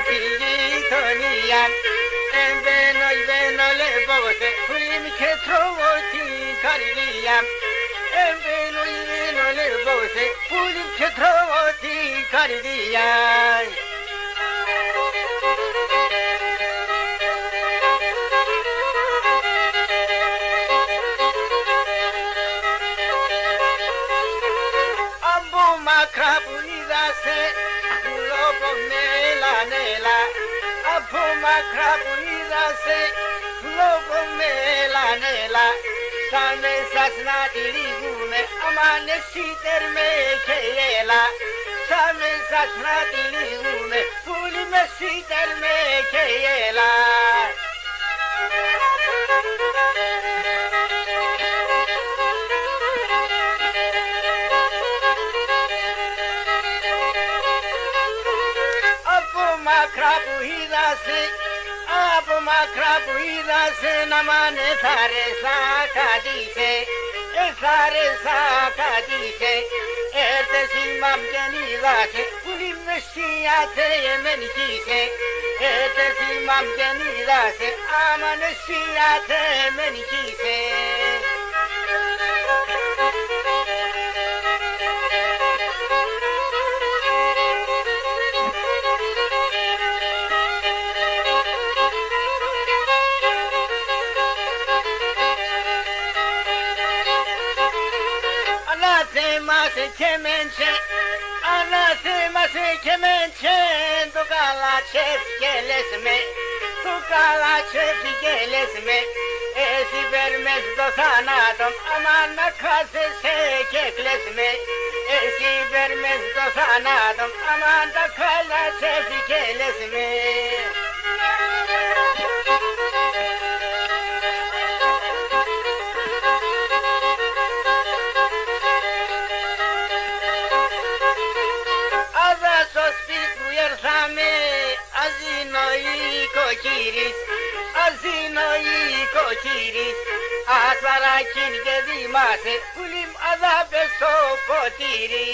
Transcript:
τη γειτονία. Μπαίνω λεβόσε πουλίμ και τρώω την καρδία. Μπαίνω λεβόσε πουλίμ και τρώω την καρδία. Μακρά που είδασε, λόγω μέλα, από μακρά που είδασε, λόγω μέλα, σαν εσάς να τη λυγούμε, αμάν εσύ τέρμε και έλα, σαν εσάς να τη λυγούμε, πουλί με εσύ τέρμε και έλα. Μακρά που είδασε, από μακρά που είδασε, να μάνε θα ρεσά κατήσε, κατήσε. Έρθε σήμαμ και νίδασε, πουλί με σιάθε εμεν κοίσε. Έρθε σήμαμ και νίδασε, άμαν σιάθε εμεν κοίσε. Ανάθεμασε και μέντσε, ανάθεμασε και μέντσε, το καλάτσεφ και λες με, το καλάτσεφ και λες με, εσύ πέρμες το θάνατο, αμάν να κάθεσαι και κλαις με, εσύ πέρμες το θάνατο, αμάν τα καλάτσεφ και λες με. Κοκκύρης, ασπαράκιν και δίμασε, πουλίμ αδάπες στο ποτήρι.